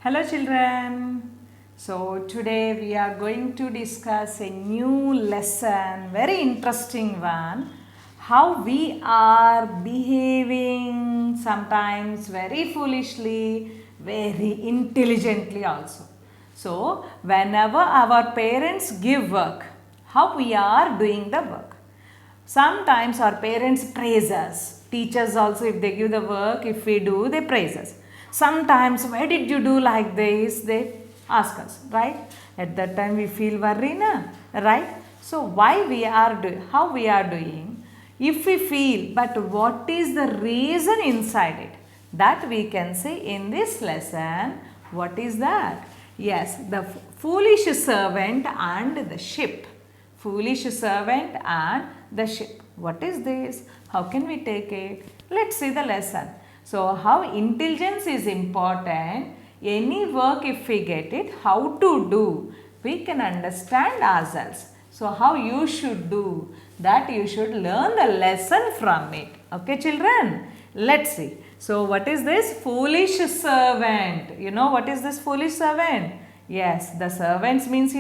Hello children. So today we are going to discuss a new lesson, very interesting one. How we are behaving sometimes very foolishly, very intelligently also. So whenever our parents give work, how we are doing the work. Sometimes our parents praise us. Teachers also, if they give the work, if we do, they praise us. Sometimes, why did you do like this? They ask us, right? At that time we feel worried, na? Right? So why we are doing, how we are doing, if we feel, but what is the reason inside it? That we can see in this lesson. What is that? Yes, the foolish servant and the ship. Foolish servant and the ship. What is this? How can we take it? Let's see the lesson. So, how intelligence is important. Any work, if we get it, how to do, we can understand ourselves. So, how you should do, that you should learn the lesson from it. Okay, children? Let's see. So, what is this? Foolish servant. You know what is this foolish servant? Yes, the servants means,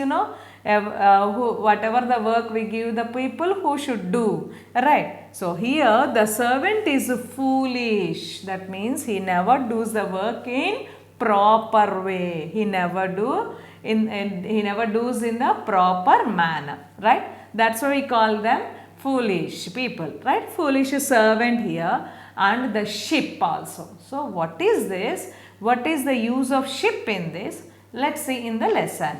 whatever the work we give the people who should do, right? So here the servant is foolish. That means he never does the work in proper way. He never does in the proper manner, right? That's why we call them foolish people, right? Foolish servant here, and the ship also. So what is this? What is the use of ship in this? Let's see in the lesson.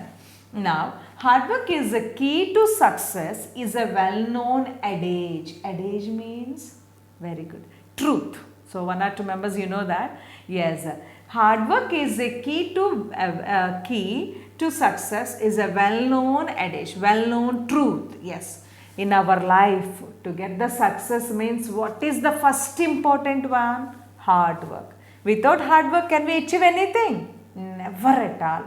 Now, hard work is the key to success is a well-known adage. Adage means, very good, truth. So, one or two members, you know that. Yes, hard work is a key to success is a well-known adage, well-known truth. Yes, in our life, to get the success means what is the first important one? Hard work. Without hard work, can we achieve anything? Never at all.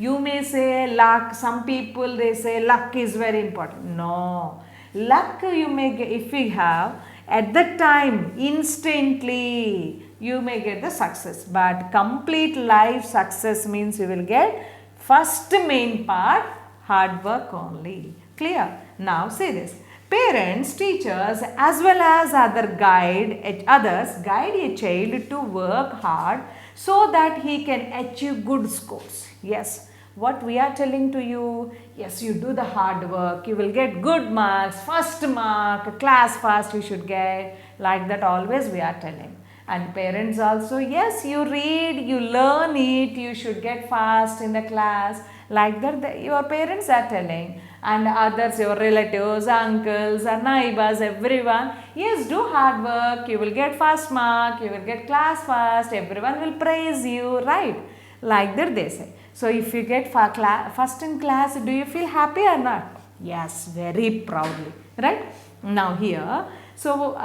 You may say luck, some people they say luck is very important. No, luck you may get, if we have at that time instantly you may get the success, but complete life success means you will get first main part hard work only. Clear? Now say this. Parents, teachers as well as others guide a child to work hard so that he can achieve good scores. Yes, what we are telling to you, yes, you do the hard work, you will get good marks, first mark, class first you should get, like that always we are telling. And parents also, yes, you read, you learn it, you should get fast in the class, like that your parents are telling. And others, your relatives, uncles, or neighbors, everyone, yes, do hard work, you will get first mark, you will get class first, everyone will praise you, right? Like that they say. So if you get first in class, do you feel happy or not? Yes, very proudly, right? Now here, so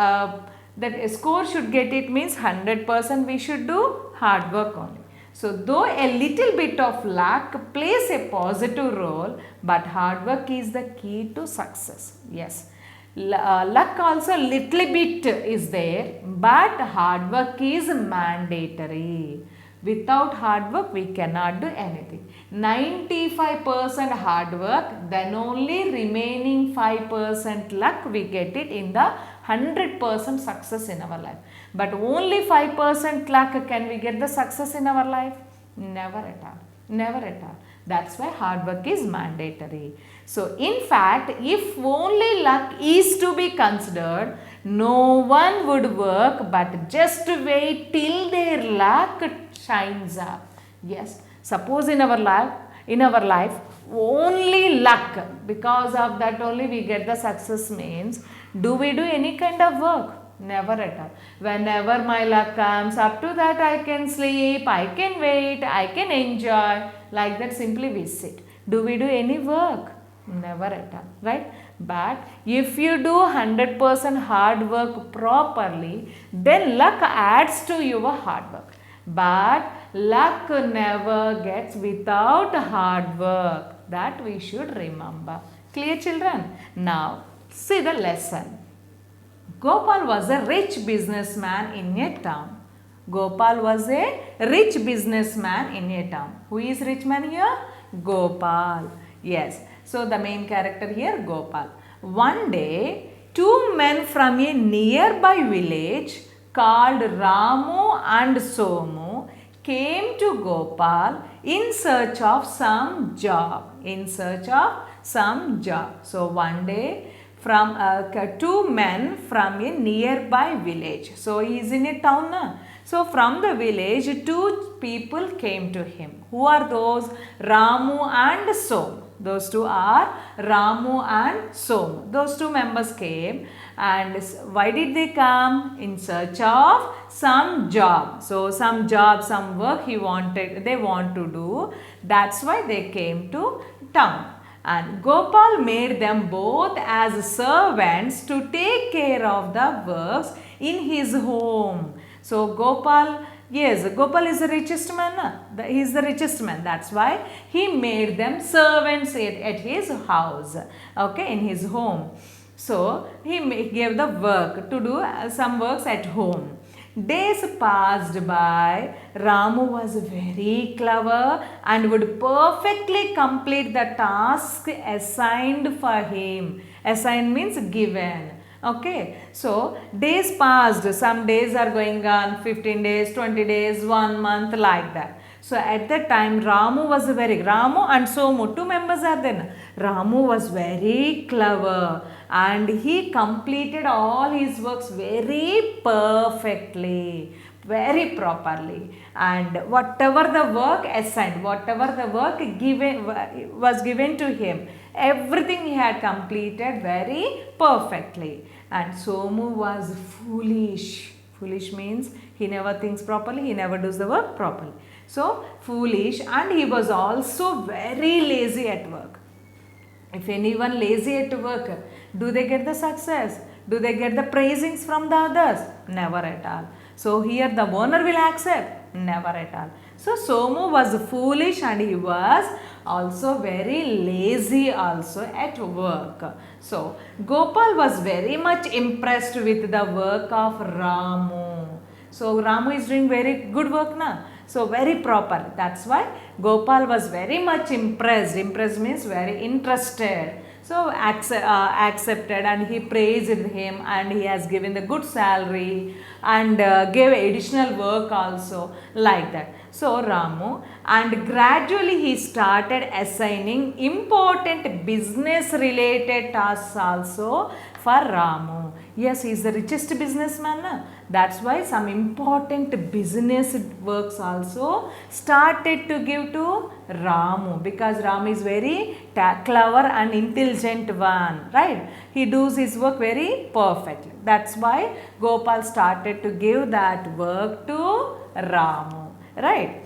that a score should get it means 100% we should do hard work only. So though a little bit of luck plays a positive role, but hard work is the key to success. Yes. Luck also little bit is there, but hard work is mandatory. Without hard work, we cannot do anything. 95% hard work, then only remaining 5% luck, we get it in the 100% success in our life. But only 5% luck, can we get the success in our life? Never at all. Never at all. That's why hard work is mandatory. So, in fact, if only luck is to be considered, no one would work but just wait till their luck shines up. Yes, suppose in our life only luck, because of that only we get the success means, do we do any kind of work? Never at all. Whenever my luck comes, up to that I can sleep, I can wait, I can enjoy, like that simply we sit. Do we do any work? Never at all, right? But if you do 100% hard work properly, then luck adds to your hard work. But luck never gets without hard work. That we should remember. Clear, children? Now, see the lesson. Gopal was a rich businessman in a town. Gopal was a rich businessman in a town. Who is rich man here? Gopal. Yes. So the main character here, Gopal. One day, two men from a nearby village called Ramu and Somu came to Gopal in search of some job. In search of some job. So one day, from two men from a nearby village. So he is in a town now. So from the village, two people came to him. Who are those? Ramu and Som. Those two are Ramu and Som. Those two members came, and why did they come? In search of some job. So some job, some work they want to do. That's why they came to town. And Gopal made them both as servants to take care of the works in his home. So Gopal, yes, Gopal is the richest man. He is the richest man. That's why he made them servants at his house, okay, in his home. So he gave the work to do some works at home. Days passed by. Ramu was very clever and would perfectly complete the task assigned for him. Assigned means given. Okay, so days passed. Some days are going on, 15 days, 20 days, 1 month, like that. So at that time, Ramu and Somu, two members are there. Ramu was very clever and he completed all his works very perfectly, very properly. And whatever the work assigned, whatever the work was given to him, everything he had completed very perfectly. And Somu was foolish. Foolish means he never thinks properly, he never does the work properly. So foolish, and he was also very lazy at work. If anyone lazy at work, do they get the success? Do they get the praisings from the others? Never at all. So here the owner will accept? Never at all. So Somu was foolish and he was also very lazy also at work. So Gopal was very much impressed with the work of Ramu. So Ramu is doing very good work now. So very proper. That's why Gopal was very much impressed. Impressed means very interested. So accepted, and he praised him, and he has given the good salary and gave additional work also, like that. So Ramu, and gradually he started assigning important business related tasks also for Ramu. Yes, he is the richest businessman. That's why some important business works also started to give to Ramu, because Ramu is very clever and intelligent one, right? He does his work very perfectly. That's why Gopal started to give that work to Ramu, right?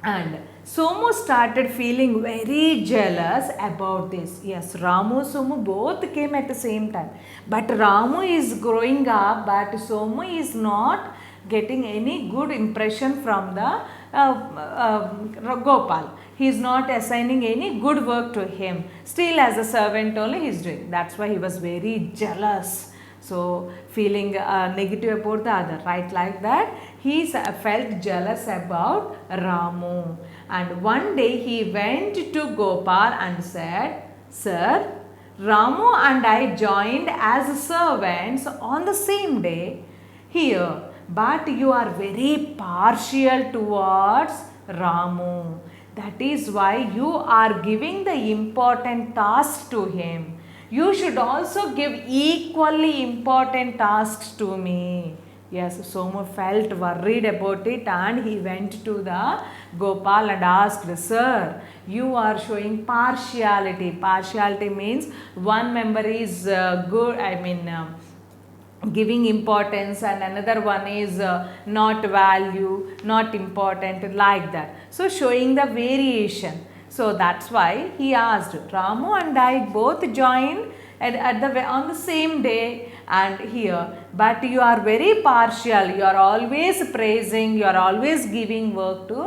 And Somu started feeling very jealous about this. Yes, Ramu, Somu both came at the same time. But Ramu is growing up, but Somu is not getting any good impression from the Gopal. He is not assigning any good work to him. Still as a servant only he is doing. That's why he was very jealous. So feeling negative about the other, right? Like that, he felt jealous about Ramu. And one day he went to Gopal and said, "Sir, Ramu and I joined as servants on the same day here, but you are very partial towards Ramu. That is why you are giving the important task to him. You should also give equally important tasks to me." Yes, Somu felt worried about it, and he went to the Gopal and asked, "Sir, you are showing partiality." Partiality means one member is good, giving importance, and another one is not value, not important, like that. So showing the variation. So that's why he asked, "Ramu and I both joined on the same day and here, but you are very partial. You are always praising, you are always giving work to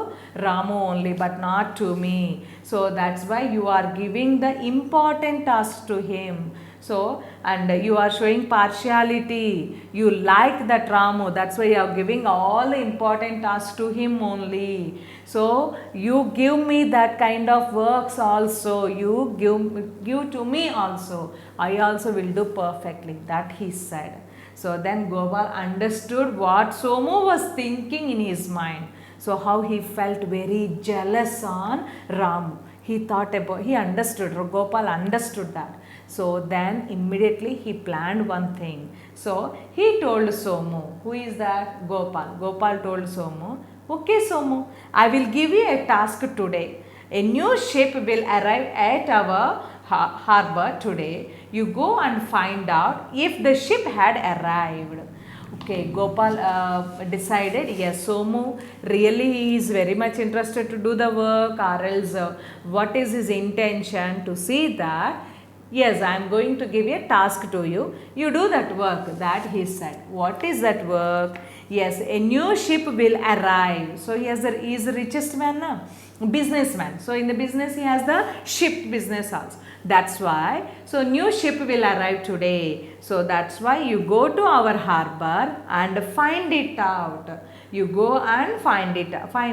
Ramu only, but not to me. So that's why you are giving the important task to him. So, and you are showing partiality. You like that Ramu. That's why you are giving all the important tasks to him only. So, you give me that kind of works also. You give to me also. I also will do perfectly. That he said. So, then Gopal understood what Somu was thinking in his mind. So, how he felt very jealous on Ramu. He thought about, he understood, Gopal understood that. So then immediately he planned one thing. So he told Somu, who is that? Gopal. Gopal told Somu, okay Somu, I will give you a task today. A new ship will arrive at our harbor today. You go and find out if the ship had arrived. Okay, Gopal decided, yes, Somu really is very much interested to do the work, or else what is his intention to see that. Yes, I am going to give a task to you. You do that work, that he said. What is that work? Yes, a new ship will arrive. So he is the richest man now, businessman. So in the business he has the ship business also. That's why, so new ship will arrive today. So that's why you go to our harbor and find it out. You go and find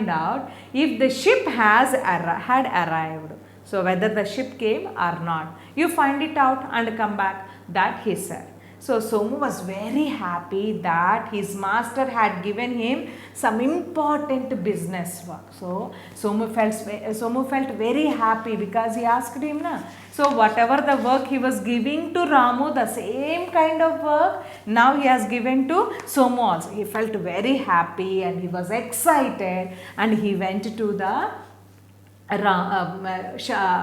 out if the ship had arrived. So whether the ship came or not. You find it out and come back. That he said. So Somu was very happy that his master had given him some important business work. So Somu felt very happy because he asked him na. So whatever the work he was giving to Ramu, the same kind of work now he has given to Somu also. He felt very happy and he was excited and he went to the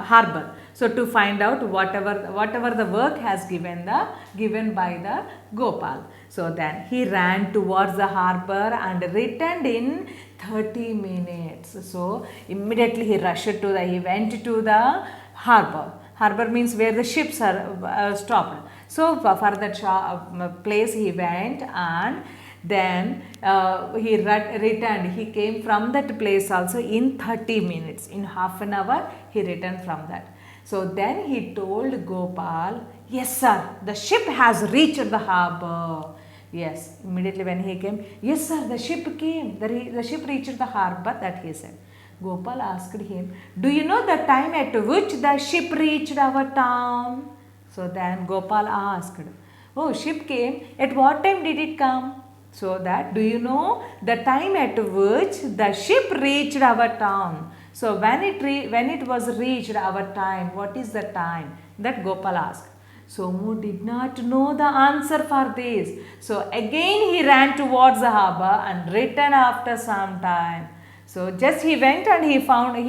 harbor. So to find out whatever the work has given by the Gopal. So then he ran towards the harbor and returned in 30 minutes. So immediately he went to the harbor. Harbor means where the ships are stopped. So for that place he went, and then he returned. He came from that place also in 30 minutes. In half an hour he returned from that. So then he told Gopal, yes sir, the ship has reached the harbor. Yes, immediately when he came, yes sir, the ship came. The ship reached the harbor, that he said. Gopal asked him, do you know the time at which the ship reached our town? So then Gopal asked, oh, ship came. At what time did it come? So that, do you know the time at which the ship reached our town? So when it was reached our time, what is the time? That Gopal asked. Somu did not know the answer for this. So again he ran towards the harbor and returned after some time. So just he went and he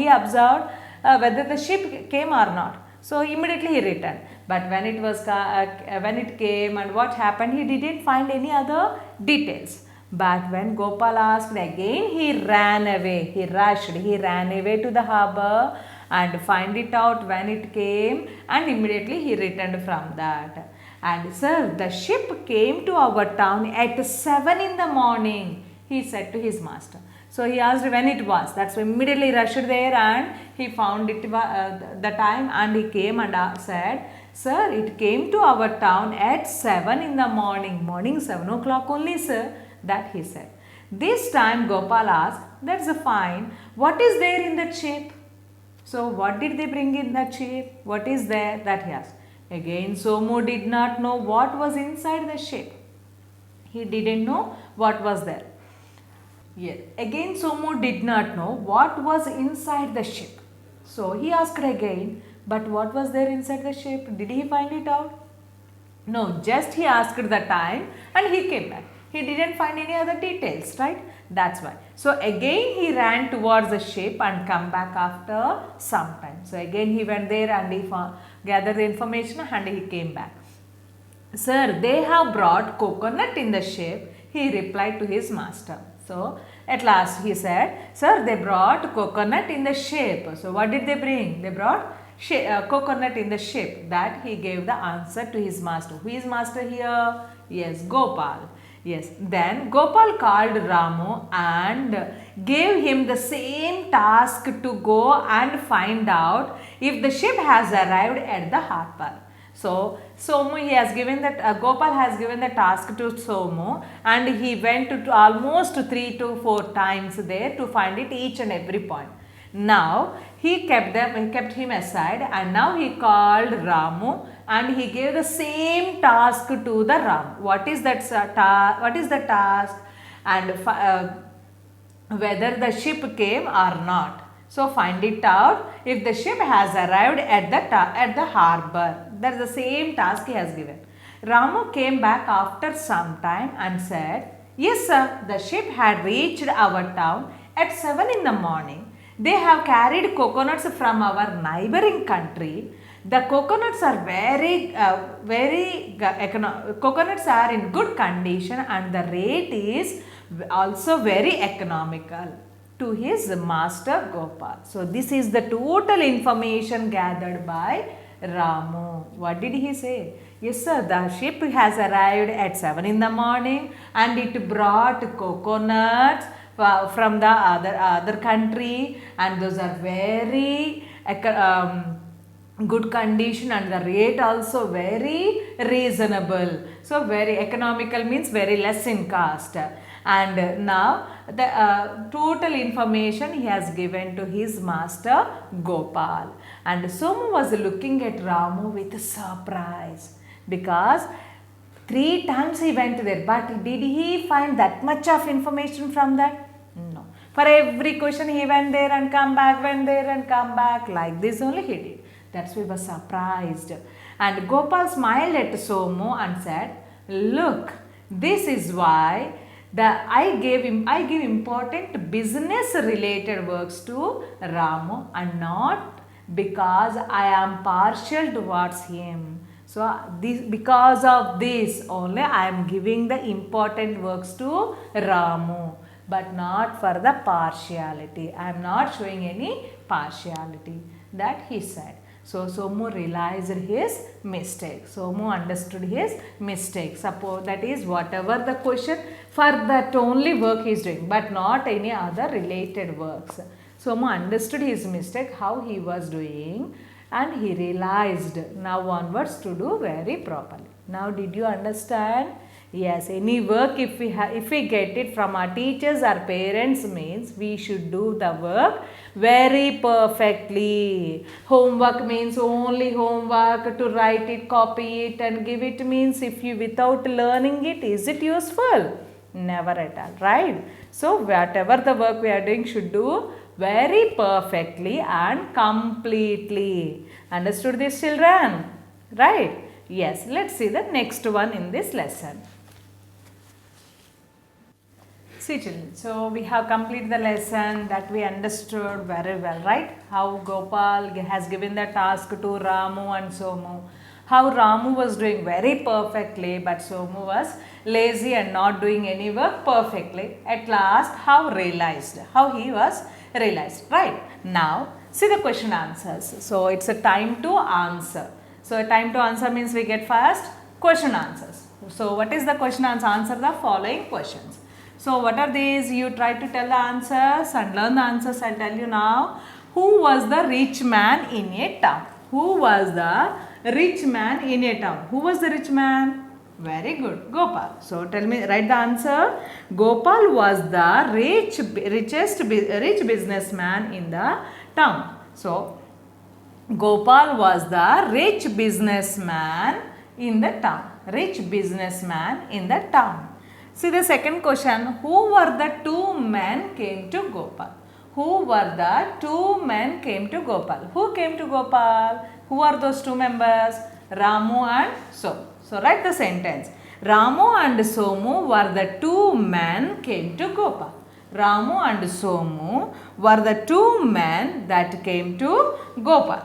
observed whether the ship came or not. So immediately he returned. But when it came and what happened, he didn't find any other details. But when Gopal asked again, he ran away. He rushed. He ran away to the harbor and find it out when it came, and immediately he returned from that. And sir, the ship came to our town at 7 in the morning, he said to his master. So he asked when it was. That's why immediately rushed there and he found it the time, and he came and said, sir, it came to our town at 7 in the morning. Morning 7 o'clock only, sir. That he said. This time Gopal asked, that's fine. What is there in that ship? So what did they bring in that ship? What is there? That he asked. Again Somu did not know what was inside the ship. He didn't know what was there. Yes. Again Somu did not know what was inside the ship. So he asked again, but what was there inside the ship? Did he find it out? No, just he asked the time and he came back. He didn't find any other details, right? That's why. So again he ran towards the ship and come back after some time. So again he went there and he gathered the information and he came back. Sir, they have brought coconut in the ship, he replied to his master. So at last he said, sir, they brought coconut in the ship. So what did they bring? They brought coconut in the ship. That he gave the answer to his master. Who is master here? Yes, Gopal. Yes, then Gopal called Ramu and gave him the same task to go and find out if the ship has arrived at the harbor. So Somu, he has given that Gopal has given the task to Somu, and he went to almost 3 to 4 times there to find it each and every point. Now he kept him aside, and now he called Ramu and he gave the same task to the Ram. What is that what is the task? And whether the ship came or not. So find it out if the ship has arrived at the harbor. That is the same task he has given. Ramu came back after some time and said, "Yes sir, the ship had reached our town at 7 in the morning. They have carried coconuts from our neighboring country. The coconuts are coconuts are in good condition and the rate is also very economical," to his master Gopal. So this is the total information gathered by Ramu. What did he say? Yes sir, the ship has arrived at 7 in the morning and it brought coconuts from the other country, and those are very good condition and the rate also very reasonable. So very economical means very less in cost. And now the total information he has given to his master Gopal. And Somu was looking at Ramu with surprise, because 3 times he went there, but did he find that much of information from that? No. For every question he went there and come back, went there and come back, like this only he did. That's why he was surprised. And Gopal smiled at Somu and said, "Look, this is why I give important business related works to Ramu, and not because I am partial towards him. So because of this only I am giving the important works to Ramu, but not for the partiality. I am not showing any partiality," that he said. So Somu realized his mistake. Somu understood his mistake. Suppose that is whatever the question, for that only work he is doing, but not any other related works. Somu understood his mistake, how he was doing, and he realized now onwards to do very properly. Now did you understand? Yes, any work if we get it from our teachers or parents means we should do the work very perfectly. Homework means only homework, to write it, copy it and give it means if you without learning it, is it useful? Never at all, right? So whatever the work we are doing should do very perfectly and completely. Understood this, children? Right? Yes, let's see the next one in this lesson. See children, so we have completed the lesson that we understood very well, right? How Gopal has given the task to Ramu and Somu. How Ramu was doing very perfectly, but Somu was lazy and not doing any work perfectly. At last, how he was realized, right? Now, see the question answers. So it's a time to answer. So a time to answer means we get first question answers. So what is the question answer? Answer the following questions. So what are these? You try to tell the answers and learn the answers. I'll tell you now. Who was the rich man in a town? Who was the rich man in a town? Who was the rich man? Very good. Gopal. So tell me, write the answer. Gopal was the rich businessman in the town. So Gopal was the rich businessman in the town. Rich businessman in the town. See the second question. Who were the two men came to Gopal? Who were the two men came to Gopal? Who came to Gopal? Who are those two members? Ramu and Somu. So write the sentence. Ramu and Somu were the two men came to Gopal. Ramu and Somu were the two men that came to Gopal.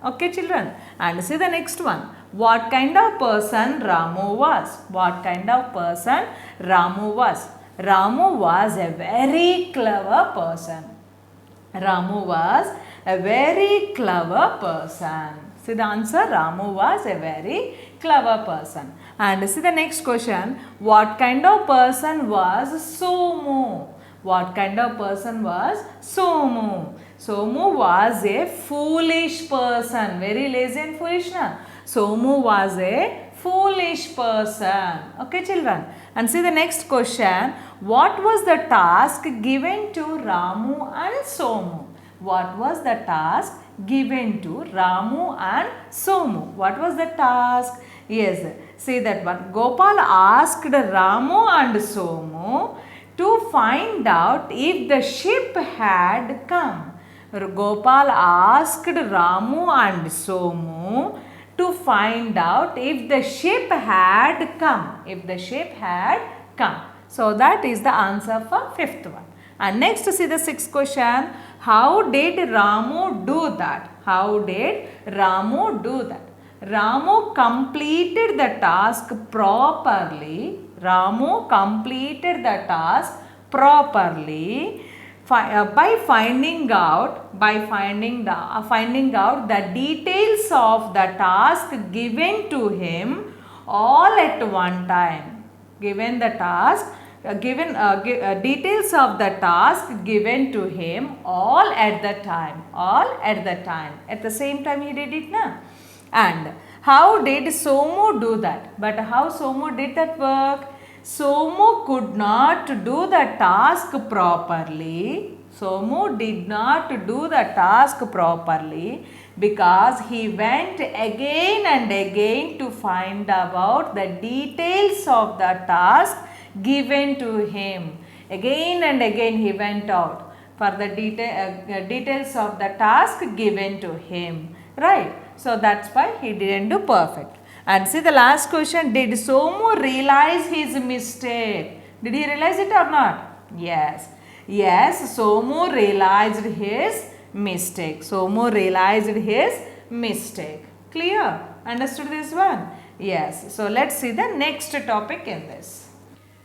Okay children. And see the next one. What kind of person Ramu was? What kind of person Ramu was? Ramu was a very clever person. Ramu was a very clever person. See the answer. Ramu was a very clever person. And see the next question. What kind of person was Somu? What kind of person was Somu? Somu was a foolish person. Very lazy and foolish, na? Somu was a foolish person. Okay, children. And see the next question. What was the task given to Ramu and Somu? What was the task given to Ramu and Somu? What was the task? Yes, see that one. Gopal asked Ramu and Somu to find out if the ship had come. Gopal asked Ramu and Somu to find out if the ship had come. If the ship had come. So that is the answer for fifth one. And next see the sixth question. How did Ramu do that? How did Ramu do that? Ramu completed the task properly. Ramu completed the task properly by finding out the details of the task given to him all at one time. Given the task, details of the task given to him all at the time. At the same time he did it, na? And how did Somu do that? But how Somu did that work? Somu could not do the task properly. Somu did not do the task properly because he went again and again to find about the details of the task given to him. Again and again he went out for the details of the task given to him. Right? So that's why he didn't do perfect. And see the last question. Did Somu realize his mistake? Did he realize it or not? Yes. Yes, Somu realized his mistake. Somu realized his mistake. Clear? Understood this one? Yes. So let's see the next topic in this.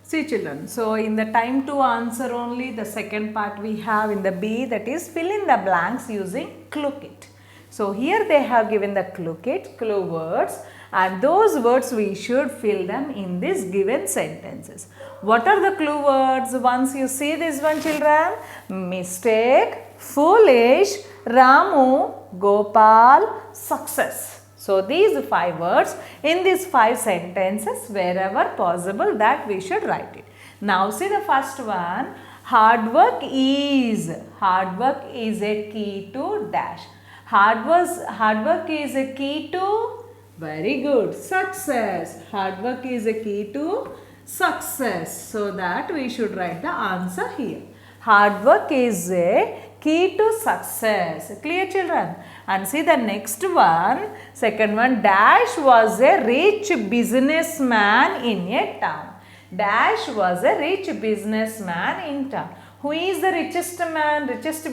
See children, so in the time to answer only, the second part we have in the B, that is fill in the blanks using clue kit. So here they have given the clue kit, clue words, and those words we should fill them in these given sentences. What are the clue words? Once you see this one children, mistake, foolish, Ramu, Gopal, success. So these 5 words in these 5 sentences, wherever possible, that we should write it. Now see the first one, hard work is a key to dash. Hard work is a key to, very good, success. Hard work is a key to success. So that we should write the answer here. Hard work is a key to success. Clear children? And see the next one, second one, Dash was a rich businessman in a town. Dash was a rich businessman in town. Who is the richest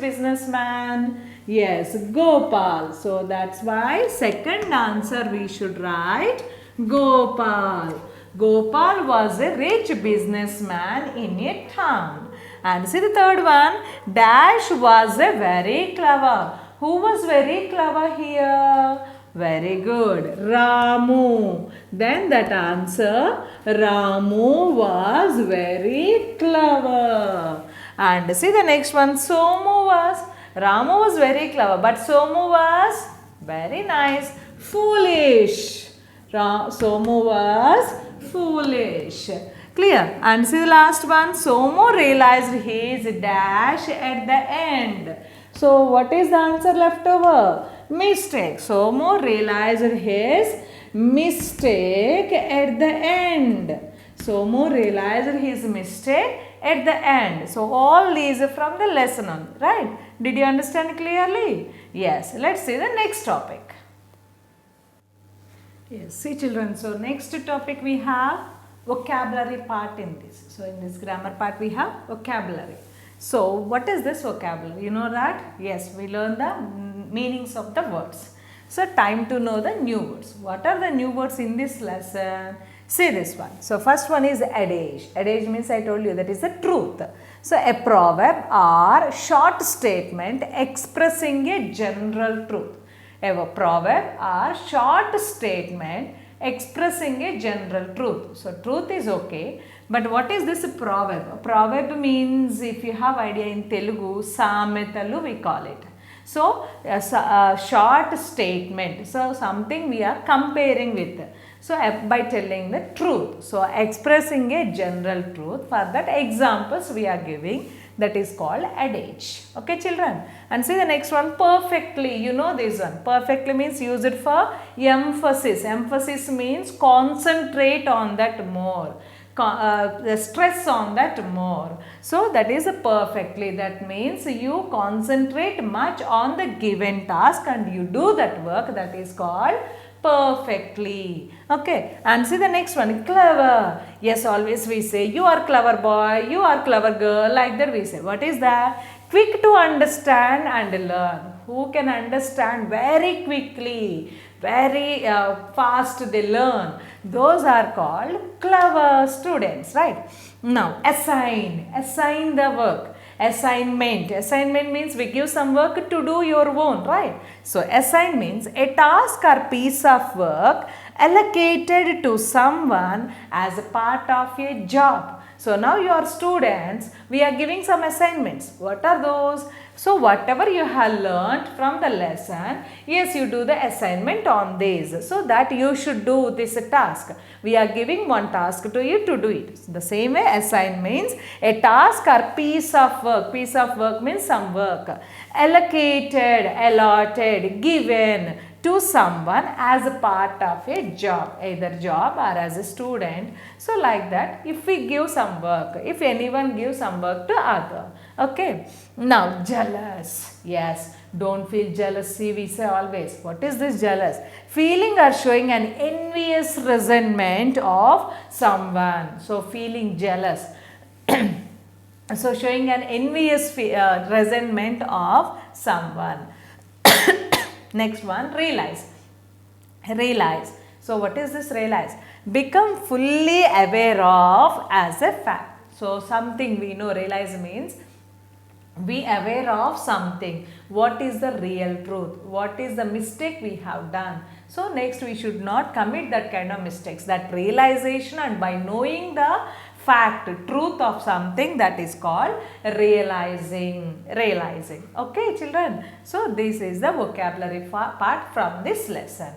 businessman? Yes, Gopal. So that's why second answer we should write Gopal. Gopal was a rich businessman in a town. And see the third one, Dash was a very clever. Who was very clever here? Very good, Ramu. Then that answer, Ramu was very clever. And see the next one, Ramu was very clever, but Somu was very nice, foolish. Somu was foolish. Clear? And see the last one, Somu realized his dash at the end. So what is the answer left over? Mistake. Somu realized his mistake at the end. Somu realized his mistake at the end. So all these are from the lesson on, right? Did you understand clearly? Yes. Let's see the next topic. Yes, see children. So next topic we have vocabulary part in this. So in this grammar part we have vocabulary. So what is this vocabulary? You know that? Yes, we learn the meanings of the words. So time to know the new words. What are the new words in this lesson? See this one. So first one is adage. Adage means I told you that is the truth. So a proverb or short statement expressing a general truth. A proverb or short statement expressing a general truth. So truth is okay, but what is this proverb? Proverb means, if you have idea, in Telugu, sametalu we call it. So a short statement, so something we are comparing with. So by telling the truth, so expressing a general truth, for that examples we are giving, that is called adage. Okay children, and see the next one, perfectly. You know this one, perfectly means use it for emphasis. Emphasis means concentrate on that more, the stress on that more. So that is perfectly, that means you concentrate much on the given task and you do that work, that is called perfectly. Okay, and see the next one, clever. Yes, always we say you are clever boy, you are clever girl, like that we say. What is that? Quick to understand and learn. Who can understand very quickly, very fast they learn, those are called clever students, right? Now assign the work. Assignment means we give some work to do your own, right? So assign means a task or piece of work allocated to someone as a part of a job. So now you are students, we are giving some assignments. What are those? So whatever you have learnt from the lesson, yes, you do the assignment on this. So that you should do this task. We are giving one task to you to do it. The same way assign means a task or piece of work. Piece of work means some work. Allocated, allotted, given to someone as a part of a job, either job or as a student. So like that, if we give some work, if anyone gives some work to other. Okay. Now jealous. Yes, don't feel jealousy, we say always. What is this jealous? Feeling or showing an envious resentment of someone. So feeling jealous. So showing an envious resentment of someone. Next one, realize. So what is this realize? Become fully aware of as a fact. So something we know, realize means be aware of something. What is the real truth? What is the mistake we have done? So next we should not commit that kind of mistakes. That realization, and by knowing the fact, truth of something, that is called realizing. Okay children, so this is the vocabulary part from this lesson.